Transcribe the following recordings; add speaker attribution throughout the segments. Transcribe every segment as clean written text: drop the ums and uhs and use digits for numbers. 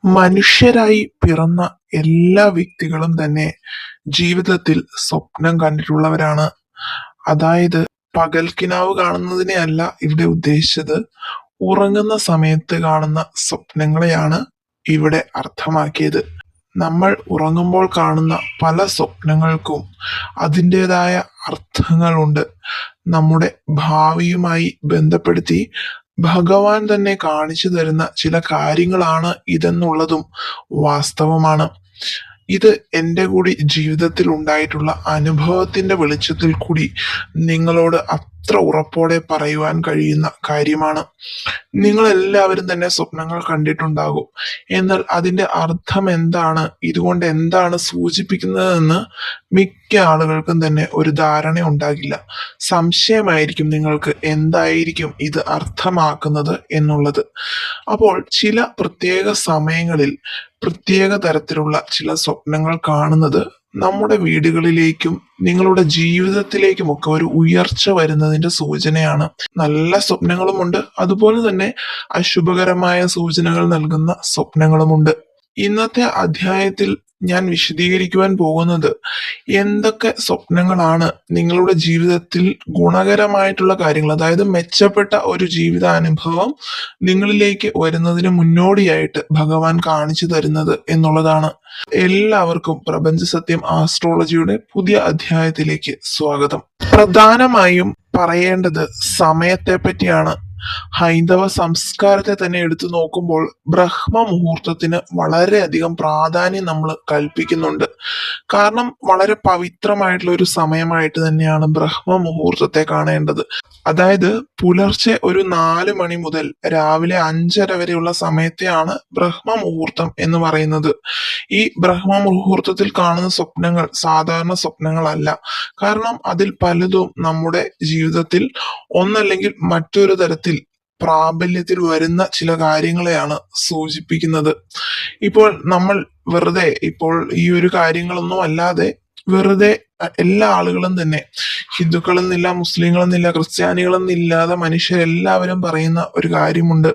Speaker 1: മനുഷ്യരായി പിറന്ന എല്ലാ വ്യക്തികളും തന്നെ ജീവിതത്തിൽ സ്വപ്നം കണ്ടിട്ടുള്ളവരാണ്. അതായത് പകൽക്കിനാവ് കാണുന്നതിനെ അല്ല ഇവിടെ ഉദ്ദേശിച്ചത്. ഉറങ്ങുന്ന സമയത്ത് കാണുന്ന സ്വപ്നങ്ങളെയാണ് ഇവിടെ അർത്ഥമാക്കിയത്. നമ്മൾ ഉറങ്ങുമ്പോൾ കാണുന്ന പല സ്വപ്നങ്ങൾക്കും അതിൻ്റെതായ അർത്ഥങ്ങളുണ്ട്. നമ്മുടെ ഭാവിയുമായി ബന്ധപ്പെടുത്തി ഭഗവാൻ തന്നെ കാണിച്ചു തരുന്ന ചില കാര്യങ്ങളാണ് ഇതെന്നുള്ളതും വാസ്തവമാണ്. ഇത് എൻ്റെ കൂടി ജീവിതത്തിൽ ഉണ്ടായിട്ടുള്ള അനുഭവത്തിന്റെ വെളിച്ചത്തിൽ കൂടി നിങ്ങളോട് അത്ര ഉറപ്പോടെ പറയുവാൻ കഴിയുന്ന കാര്യമാണ്. നിങ്ങൾ എല്ലാവരും തന്നെ സ്വപ്നങ്ങൾ കണ്ടിട്ടുണ്ടാകും. എന്നാൽ അതിന്റെ അർത്ഥം എന്താണ്, ഇതുകൊണ്ട് എന്താണ് സൂചിപ്പിക്കുന്നതെന്ന് മിക്ക ആളുകൾക്കും തന്നെ ഒരു ധാരണ ഉണ്ടാകില്ല. സംശയമായിരിക്കും നിങ്ങൾക്ക് എന്തായിരിക്കും ഇത് അർത്ഥമാക്കുന്നത് എന്നുള്ളത്. അപ്പോൾ ചില പ്രത്യേക സമയങ്ങളിൽ പ്രത്യേക തരത്തിലുള്ള ചില സ്വപ്നങ്ങൾ കാണുന്നത് നമ്മുടെ വീടുകളിലേക്കും നിങ്ങളുടെ ജീവിതത്തിലേക്കുമൊക്കെ ഒരു ഉയർച്ച വരുന്നതിന്റെ സൂചനയാണ്. നല്ല സ്വപ്നങ്ങളുമുണ്ട്, അതുപോലെ തന്നെ അശുഭകരമായ സൂചനകൾ നൽകുന്ന സ്വപ്നങ്ങളുമുണ്ട്. ഇന്നത്തെ അധ്യായത്തിൽ ഞാൻ വിശദീകരിക്കുവാൻ പോകുന്നത് എന്തൊക്കെ സ്വപ്നങ്ങളാണ് നിങ്ങളുടെ ജീവിതത്തിൽ ഗുണകരമായിട്ടുള്ള കാര്യങ്ങൾ, അതായത് മെച്ചപ്പെട്ട ഒരു ജീവിതാനുഭവം നിങ്ങളിലേക്ക് വരുന്നതിന് മുന്നോടിയായിട്ട് ഭഗവാൻ കാണിച്ചു തരുന്നത് എന്നുള്ളതാണ്. എല്ലാവർക്കും പ്രപഞ്ച സത്യം ആസ്ട്രോളജിയുടെ പുതിയ അധ്യായത്തിലേക്ക് സ്വാഗതം. പ്രധാനമായും പറയേണ്ടത് സമയത്തെ പറ്റിയാണ്. ഹൈന്ദവ സംസ്കാരത്തെ തന്നെ എടുത്തു നോക്കുമ്പോൾ ബ്രഹ്മ മുഹൂർത്തത്തിന് വളരെയധികം പ്രാധാന്യം നമ്മൾ കൽപ്പിക്കുന്നുണ്ട്. കാരണം വളരെ പവിത്രമായിട്ടുള്ള ഒരു സമയമായിട്ട് തന്നെയാണ് ബ്രഹ്മ മുഹൂർത്തത്തെ കാണേണ്ടത്. അതായത് പുലർച്ചെ ഒരു 4 മണി മുതൽ രാവിലെ 5:30 വരെയുള്ള സമയത്തെയാണ് ബ്രഹ്മ മുഹൂർത്തം എന്ന് പറയുന്നത്. ഈ ബ്രഹ്മ മുഹൂർത്തത്തിൽ കാണുന്ന സ്വപ്നങ്ങൾ സാധാരണ സ്വപ്നങ്ങളല്ല. കാരണം അതിൽ പലതും നമ്മുടെ ജീവിതത്തിൽ ഒന്നല്ലെങ്കിൽ മറ്റൊരു തരത്തിൽ പ്രാബല്യത്തിൽ വരുന്ന ചില കാര്യങ്ങളെയാണ് സൂചിപ്പിക്കുന്നത്. ഇപ്പോൾ നമ്മൾ വെറുതെ ഇപ്പോൾ ഈ ഒരു കാര്യങ്ങളൊന്നും അല്ലാതെ വെറുതെ എല്ലാ ആളുകളും തന്നെ, ഹിന്ദുക്കളെന്നില്ല, മുസ്ലിങ്ങളെന്നില്ല, ക്രിസ്ത്യാനികളെന്നില്ലാതെ മനുഷ്യരെല്ലാവരും പറയുന്ന ഒരു കാര്യമുണ്ട്: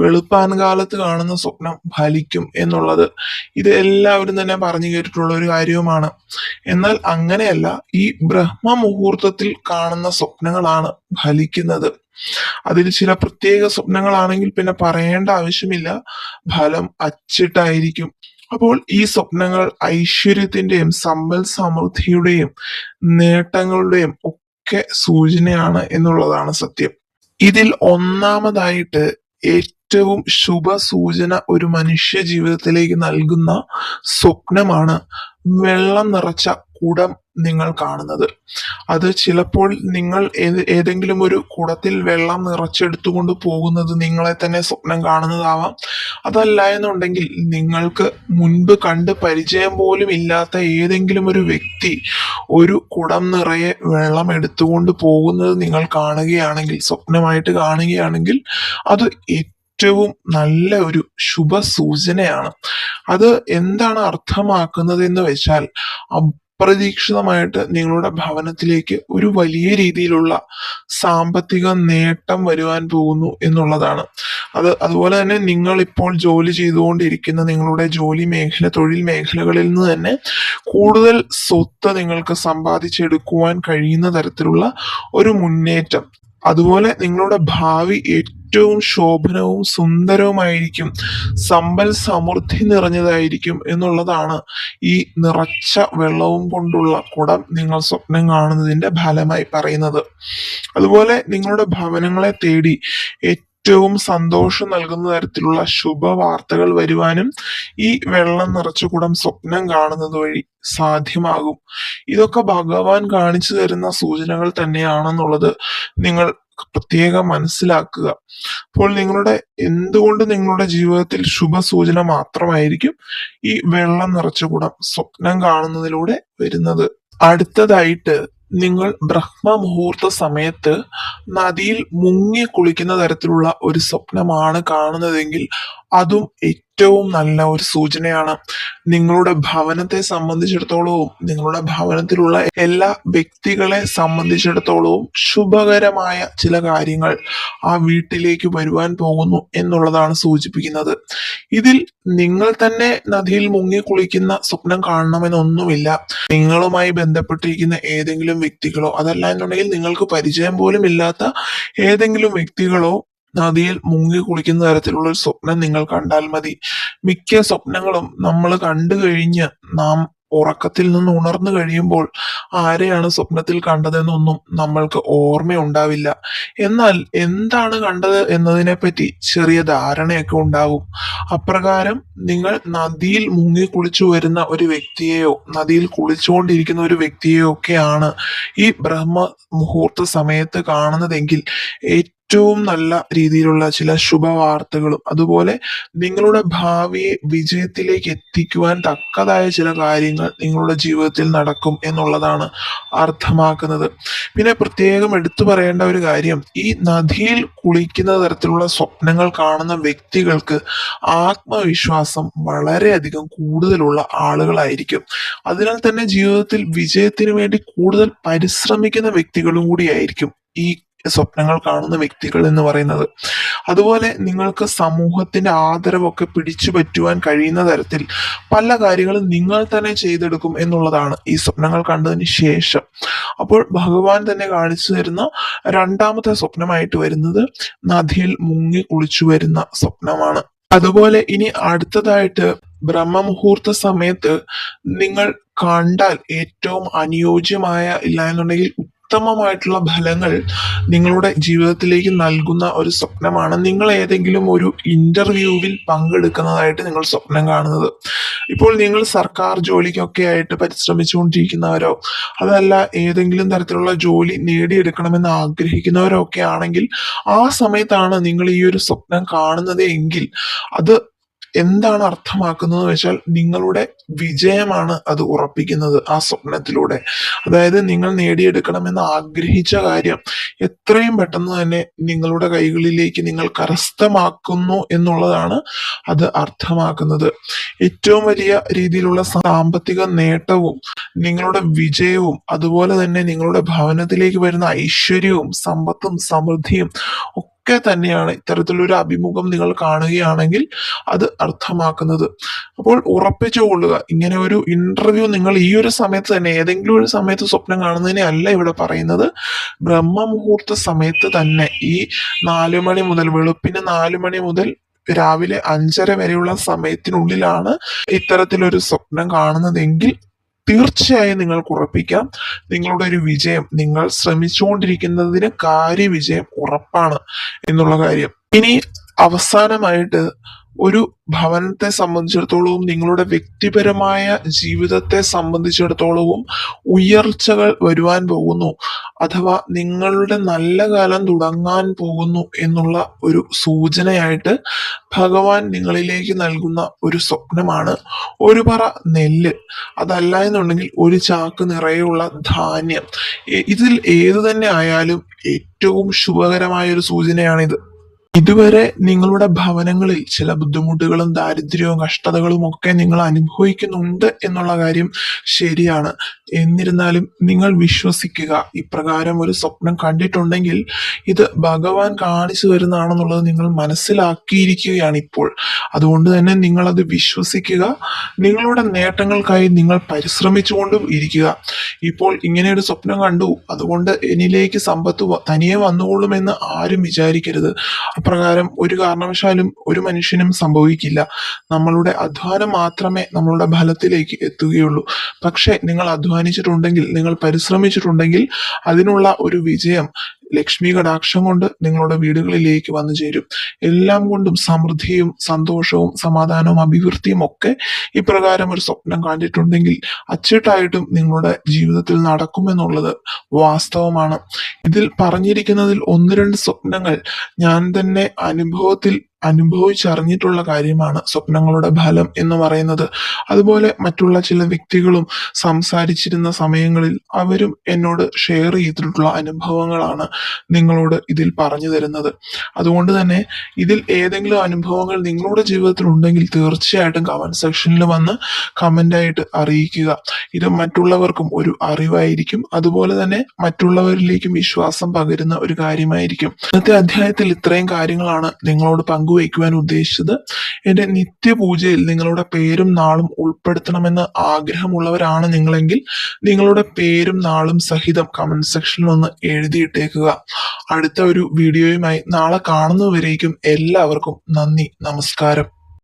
Speaker 1: വെളുപ്പാൻകാലത്ത് കാണുന്ന സ്വപ്നം ഫലിക്കും എന്നുള്ളത്. ഇത് എല്ലാവരും തന്നെ പറഞ്ഞു കേട്ടിട്ടുള്ള ഒരു കാര്യവുമാണ്. എന്നാൽ അങ്ങനെയല്ല, ഈ ബ്രഹ്മ മുഹൂർത്തത്തിൽ കാണുന്ന സ്വപ്നങ്ങളാണ് ഫലിക്കുന്നത്. അതിൽ ചില പ്രത്യേക സ്വപ്നങ്ങളാണെങ്കിൽ പിന്നെ പറയേണ്ട ആവശ്യമില്ല, ഫലം അച്ചിട്ടായിരിക്കും. അപ്പോൾ ഈ സ്വപ്നങ്ങൾ ഐശ്വര്യത്തിന്റെയും സമ്പൽ സമൃദ്ധിയുടെയും നേട്ടങ്ങളുടെയും ഒക്കെ സൂചനയാണ് എന്നുള്ളതാണ് സത്യം. ഇതിൽ ഒന്നാമതായിട്ട് ഏറ്റവും ശുഭ സൂചന ഒരു മനുഷ്യ ജീവിതത്തിലേക്ക് നൽകുന്ന സ്വപ്നമാണ് വെള്ളം നിറച്ച കുടം നിങ്ങൾ കാണുന്നത്. അത് ചിലപ്പോൾ നിങ്ങൾ ഏതെങ്കിലും ഒരു കുടത്തിൽ വെള്ളം നിറച്ചെടുത്തുകൊണ്ട് പോകുന്നത് നിങ്ങളെ തന്നെ സ്വപ്നം കാണുന്നതാവാം. അതല്ല എന്നുണ്ടെങ്കിൽ നിങ്ങൾക്ക് മുൻപ് കണ്ട് പരിചയം പോലും ഇല്ലാത്ത ഏതെങ്കിലും ഒരു വ്യക്തി ഒരു കുടം നിറയെ വെള്ളം എടുത്തുകൊണ്ട് പോകുന്നത് നിങ്ങൾ കാണുകയാണെങ്കിൽ, സ്വപ്നമായിട്ട് കാണുകയാണെങ്കിൽ, അത് ഏറ്റവും നല്ല ഒരു ശുഭ സൂചനയാണ്. അത് എന്താണ് അർത്ഥമാക്കുന്നത് എന്ന് വെച്ചാൽ, അപ്രതീക്ഷിതമായിട്ട് നിങ്ങളുടെ ഭവനത്തിലേക്ക് ഒരു വലിയ രീതിയിലുള്ള സാമ്പത്തിക നേട്ടം വരുവാൻ പോകുന്നു എന്നുള്ളതാണ്. അതുപോലെ തന്നെ നിങ്ങൾ ഇപ്പോൾ ജോലി ചെയ്തുകൊണ്ടിരിക്കുന്ന നിങ്ങളുടെ ജോലി മേഖല, തൊഴിൽ മേഖലകളിൽ നിന്ന് തന്നെ കൂടുതൽ സ്വത്ത് നിങ്ങൾക്ക് സമ്പാദിച്ചെടുക്കുവാൻ കഴിയുന്ന തരത്തിലുള്ള ഒരു മുന്നേറ്റം, അതുപോലെ നിങ്ങളുടെ ഭാവി ഏറ്റവും ശോഭനവും സുന്ദരവുമായിരിക്കും, സമ്പൽ സമൃദ്ധി നിറഞ്ഞതായിരിക്കും എന്നുള്ളതാണ് ഈ നിറച്ച വെള്ളവും കൊണ്ടുള്ള കുടം നിങ്ങൾ സ്വപ്നം കാണുന്നതിന്റെ ഫലമായി പറയുന്നത്. അതുപോലെ നിങ്ങളുടെ ഭവനങ്ങളെ തേടി ഏറ്റവും സന്തോഷം നൽകുന്ന തരത്തിലുള്ള ശുഭവാർത്തകൾ വരുവാനും ഈ വെള്ളം നിറച്ച കുടം സ്വപ്നം കാണുന്നത് വഴി സാധ്യമാകും. ഇതൊക്കെ ഭഗവാൻ കാണിച്ചു തരുന്ന സൂചനകൾ തന്നെയാണെന്നുള്ളത് നിങ്ങൾ പ്രത്യേകം മനസ്സിലാക്കുക. അപ്പോൾ എന്തുകൊണ്ട് നിങ്ങളുടെ ജീവിതത്തിൽ ശുഭസൂചന മാത്രമായിരിക്കും ഈ വെള്ളം നിറച്ച കുടം സ്വപ്നം കാണുന്നതിലൂടെ വരുന്നത്. അടുത്തതായിട്ട്, നിങ്ങൾ ബ്രഹ്മ മുഹൂർത്ത സമയത്ത് നദിയിൽ മുങ്ങി കുളിക്കുന്ന തരത്തിലുള്ള ഒരു സ്വപ്നമാണ് കാണുന്നതെങ്കിൽ അതും ഏറ്റവും നല്ല ഒരു സൂചനയാണ്. നിങ്ങളുടെ ഭവനത്തെ സംബന്ധിച്ചിടത്തോളവും നിങ്ങളുടെ ഭവനത്തിലുള്ള എല്ലാ വ്യക്തികളെ സംബന്ധിച്ചിടത്തോളവും ശുഭകരമായ ചില കാര്യങ്ങൾ ആ വീട്ടിലേക്ക് വരുവാൻ പോകുന്നു എന്നുള്ളതാണ് സൂചിപ്പിക്കുന്നത്. ഇതിൽ നിങ്ങൾ തന്നെ നദിയിൽ മുങ്ങി കുളിക്കുന്ന സ്വപ്നം കാണണമെന്നൊന്നുമില്ല. നിങ്ങളുമായി ബന്ധപ്പെട്ടിരിക്കുന്ന ഏതെങ്കിലും വ്യക്തികളോ അതല്ല എന്നുണ്ടെങ്കിൽ നിങ്ങൾക്ക് പരിചയം പോലും ഇല്ലാത്ത ഏതെങ്കിലും വ്യക്തികളോ നദിയിൽ മുങ്ങി കുളിക്കുന്ന തരത്തിലുള്ള ഒരു സ്വപ്നം നിങ്ങൾ കണ്ടാൽ മതി. മിക്ക സ്വപ്നങ്ങളും നമ്മൾ കണ്ടു കഴിഞ്ഞ് നാം ഉറക്കത്തിൽ നിന്ന് ഉണർന്നു കഴിയുമ്പോൾ ആരെയാണ് സ്വപ്നത്തിൽ കണ്ടതെന്നൊന്നും നമ്മൾക്ക് ഓർമ്മയുണ്ടാവില്ല. എന്നാൽ എന്താണ് കണ്ടത് എന്നതിനെപ്പറ്റി ചെറിയ ധാരണയൊക്കെ ഉണ്ടാകും. അപ്രകാരം നിങ്ങൾ നദിയിൽ മുങ്ങി കുളിച്ചു വരുന്ന ഒരു വ്യക്തിയെയോ നദിയിൽ കുളിച്ചുകൊണ്ടിരിക്കുന്ന ഒരു വ്യക്തിയെയോ ഒക്കെയാണ് ഈ ബ്രഹ്മ മുഹൂർത്ത സമയത്ത് കാണുന്നതെങ്കിൽ ഏറ്റവും നല്ല രീതിയിലുള്ള ചില ശുഭവാർത്തകളും അതുപോലെ നിങ്ങളുടെ ഭാവിയെ വിജയത്തിലേക്ക് എത്തിക്കുവാൻ തക്കതായ ചില കാര്യങ്ങൾ നിങ്ങളുടെ ജീവിതത്തിൽ നടക്കും എന്നുള്ളതാണ് അർത്ഥമാക്കുന്നത്. പിന്നെ പ്രത്യേകം എടുത്തു പറയേണ്ട ഒരു കാര്യം, ഈ നദിയിൽ കുളിക്കുന്ന തരത്തിലുള്ള സ്വപ്നങ്ങൾ കാണുന്ന വ്യക്തികൾക്ക് ആത്മവിശ്വാസം വളരെയധികം കൂടുതലുള്ള ആളുകളായിരിക്കും. അതിനാൽ തന്നെ ജീവിതത്തിൽ വിജയത്തിന് വേണ്ടി കൂടുതൽ പരിശ്രമിക്കുന്ന വ്യക്തികളും കൂടിയായിരിക്കും ഈ സ്വപ്നങ്ങൾ കാണുന്ന വ്യക്തികൾ എന്ന് പറയുന്നത്. അതുപോലെ നിങ്ങൾക്ക് സമൂഹത്തിന്റെ ആദരവൊക്കെ പിടിച്ചു പറ്റുവാൻ കഴിയുന്ന തരത്തിൽ പല കാര്യങ്ങളും നിങ്ങൾ തന്നെ ചെയ്തെടുക്കും എന്നുള്ളതാണ് ഈ സ്വപ്നങ്ങൾ കണ്ടതിന് ശേഷം. അപ്പോൾ ഭഗവാൻ തന്നെ കാണിച്ചു തരുന്ന രണ്ടാമത്തെ സ്വപ്നമായിട്ട് വരുന്നത് നദിയിൽ മുങ്ങി കുളിച്ചു വരുന്ന സ്വപ്നമാണ്. അതുപോലെ ഇനി അടുത്തതായിട്ട് ബ്രഹ്മമുഹൂർത്ത സമയത്ത് നിങ്ങൾ കണ്ടാൽ ഏറ്റവും അനുയോജ്യമായ ഇല്ല എന്നുണ്ടെങ്കിൽ ഉത്തമമായിട്ടുള്ള ഫലങ്ങൾ നിങ്ങളുടെ ജീവിതത്തിലേക്ക് നൽകുന്ന ഒരു സ്വപ്നമാണ് നിങ്ങൾ ഏതെങ്കിലും ഒരു ഇന്റർവ്യൂവിൽ പങ്കെടുക്കുന്നതായിട്ട് നിങ്ങൾ സ്വപ്നം കാണുന്നത്. ഇപ്പോൾ നിങ്ങൾ സർക്കാർ ജോലിക്കൊക്കെ ആയിട്ട് പരിശ്രമിച്ചുകൊണ്ടിരിക്കുന്നവരോ അതല്ല ഏതെങ്കിലും തരത്തിലുള്ള ജോലി നേടിയെടുക്കണമെന്ന് ആഗ്രഹിക്കുന്നവരോ ഒക്കെ ആണെങ്കിൽ ആ സമയത്താണ് നിങ്ങൾ ഈ ഒരു സ്വപ്നം കാണുന്നത് എങ്കിൽ അത് എന്താണ് അർത്ഥമാക്കുന്നത് വെച്ചാൽ നിങ്ങളുടെ വിജയമാണ് അത് ഉറപ്പിക്കുന്നത് ആ സ്വപ്നത്തിലൂടെ. അതായത് നിങ്ങൾ നേടിയെടുക്കണമെന്ന് ആഗ്രഹിച്ച കാര്യം എത്രയും പെട്ടെന്ന് തന്നെ നിങ്ങളുടെ കൈകളിലേക്ക് നിങ്ങൾ കരസ്ഥമാക്കുന്നു എന്നുള്ളതാണ് അത് അർത്ഥമാക്കുന്നത്. ഏറ്റവും വലിയ രീതിയിലുള്ള സാമ്പത്തിക നേട്ടവും നിങ്ങളുടെ വിജയവും അതുപോലെ തന്നെ നിങ്ങളുടെ ഭവനത്തിലേക്ക് വരുന്ന ഐശ്വര്യവും സമ്പത്തും സമൃദ്ധിയും ഒക്കെ തന്നെയാണ് ഇത്തരത്തിലൊരു അഭിമുഖം നിങ്ങൾ കാണുകയാണെങ്കിൽ അത് അർത്ഥമാക്കുന്നത്. അപ്പോൾ ഉറപ്പിച്ചു കൊള്ളുക, ഇങ്ങനെ ഒരു ഇന്റർവ്യൂ നിങ്ങൾ ഈ ഒരു സമയത്ത് തന്നെ ഏതെങ്കിലും ഒരു സമയത്ത് സ്വപ്നം കാണുന്നതിനെ അല്ല ഇവിടെ പറയുന്നത്. ബ്രഹ്മമുഹൂർത്ത സമയത്ത് തന്നെ ഈ 4 മണി മുതൽ വെളുപ്പിന് 4 മണി മുതൽ രാവിലെ 5:30 വരെയുള്ള സമയത്തിനുള്ളിലാണ് ഇത്തരത്തിലൊരു സ്വപ്നം കാണുന്നതെങ്കിൽ തീർച്ചയായും നിങ്ങൾക്ക് ഉറപ്പിക്കാം നിങ്ങളുടെ ഒരു വിജയം നിങ്ങൾ ശ്രമിച്ചുകൊണ്ടിരിക്കുന്നതിന് കാര്യവിജയം ഉറപ്പാണ് എന്നുള്ള കാര്യം. ഇനി അവസാനമായിട്ട് ഒരു ഭവനത്തെ സംബന്ധിച്ചിടത്തോളവും നിങ്ങളുടെ വ്യക്തിപരമായ ജീവിതത്തെ സംബന്ധിച്ചിടത്തോളവും ഉയർച്ചകൾ വരുവാൻ പോകുന്നു അഥവാ നിങ്ങളുടെ നല്ല കാലം തുടങ്ങാൻ പോകുന്നു എന്നുള്ള ഒരു സൂചനയായിട്ട് ഭഗവാൻ നിങ്ങളിലേക്ക് നൽകുന്ന ഒരു സ്വപ്നമാണ് ഒരു പറ നെല്ല്, അതല്ല എന്നുണ്ടെങ്കിൽ ഒരു ചാക്ക് നിറയെയുള്ള ധാന്യം. ഇതിൽ ഏതു തന്നെ ആയാലും ഏറ്റവും ശുഭകരമായ ഒരു സൂചനയാണിത്. ഇതുവരെ നിങ്ങളുടെ ഭവനങ്ങളിൽ ചില ബുദ്ധിമുട്ടുകളും ദാരിദ്ര്യവും കഷ്ടതകളും ഒക്കെ നിങ്ങൾ അനുഭവിക്കുന്നുണ്ട് എന്നുള്ള കാര്യം ശരിയാണ്. എന്നിരുന്നാലും നിങ്ങൾ വിശ്വസിക്കുക, ഇപ്രകാരം ഒരു സ്വപ്നം കണ്ടിട്ടുണ്ടെങ്കിൽ ഇത് ഭഗവാൻ കാണിച്ചു തരുന്നതാണെന്നുള്ളത് നിങ്ങൾ മനസ്സിലാക്കിയിരിക്കുകയാണ് ഇപ്പോൾ. അതുകൊണ്ട് തന്നെ നിങ്ങൾ അത് വിശ്വസിക്കുക, നിങ്ങളുടെ നേട്ടങ്ങൾക്കായി നിങ്ങൾ പരിശ്രമിച്ചുകൊണ്ടും ഇരിക്കുക. ഇപ്പോൾ ഇങ്ങനെ ഒരു സ്വപ്നം കണ്ടു അതുകൊണ്ട് എന്നിലേക്ക് സമ്പത്ത് തനിയെ വന്നുകൊള്ളുമെന്ന് ആരും വിചാരിക്കരുത്. അപ്രകാരം ഒരു കാരണവശാലും ഒരു മനുഷ്യനും സംഭവിക്കില്ല. നമ്മളുടെ അധ്വാനം മാത്രമേ നമ്മളുടെ ഫലത്തിലേക്ക് എത്തുകയുള്ളൂ. പക്ഷെ നിങ്ങൾ അധ്വാനിച്ചിട്ടുണ്ടെങ്കിൽ, നിങ്ങൾ പരിശ്രമിച്ചിട്ടുണ്ടെങ്കിൽ അതിനുള്ള ഒരു വിജയം ലക്ഷ്മി കടാക്ഷം കൊണ്ട് നിങ്ങളുടെ വീടുകളിലേക്ക് വന്നു ചേരും. എല്ലാം കൊണ്ടും സമൃദ്ധിയും സന്തോഷവും സമാധാനവും അഭിവൃദ്ധിയും ഒക്കെ ഇപ്രകാരം ഒരു സ്വപ്നം കണ്ടിട്ടുണ്ടെങ്കിൽ അച്ചിട്ടായിട്ടും നിങ്ങളുടെ ജീവിതത്തിൽ നടക്കുമെന്നുള്ളത് വാസ്തവമാണ്. ഇതിൽ പറഞ്ഞിരിക്കുന്നതിൽ 1-2 സ്വപ്നങ്ങൾ ഞാൻ തന്നെ അനുഭവത്തിൽ അനുഭവിച്ചറിഞ്ഞിട്ടുള്ള കാര്യമാണ് സ്വപ്നങ്ങളുടെ ഫലം എന്ന് പറയുന്നത്. അതുപോലെ മറ്റുള്ള ചില വ്യക്തികളും സംസാരിച്ചിരുന്ന സമയങ്ങളിൽ അവരും എന്നോട് ഷെയർ ചെയ്തിട്ടുള്ള അനുഭവങ്ങളാണ് നിങ്ങളോട് ഇതിൽ പറഞ്ഞു തരുന്നത്. അതുകൊണ്ട് തന്നെ ഇതിൽ ഏതെങ്കിലും അനുഭവങ്ങൾ നിങ്ങളുടെ ജീവിതത്തിൽ ഉണ്ടെങ്കിൽ തീർച്ചയായിട്ടും കമന്റ് സെക്ഷനിൽ വന്ന് കമന്റ് ആയിട്ട് അറിയിക്കുക. ഇത് മറ്റുള്ളവർക്കും ഒരു അറിവായിരിക്കും. അതുപോലെ തന്നെ മറ്റുള്ളവരിലേക്കും വിശ്വാസം പകരുന്ന ഒരു കാര്യമായിരിക്കും. ഇന്നത്തെ അധ്യായത്തിൽ ഇത്രയും കാര്യങ്ങളാണ് നിങ്ങളോട് പങ്കുവയ്ക്കുവാൻ ഉദ്ദേശിച്ചത്. എന്റെ നിത്യപൂജയിൽ നിങ്ങളുടെ പേരും നാളും ഉൾപ്പെടുത്തണമെന്ന് ആഗ്രഹമുള്ളവരാണ് നിങ്ങളെങ്കിൽ നിങ്ങളുടെ പേരും നാളും സഹിതം കമന്റ് സെക്ഷനിൽ ഒന്ന് എഴുതിയിട്ടേക്കുക. അടുത്ത ഒരു വീഡിയോയുമായി നാളെ കാണുന്നതുവരേക്കും എല്ലാവർക്കും നന്ദി, നമസ്കാരം.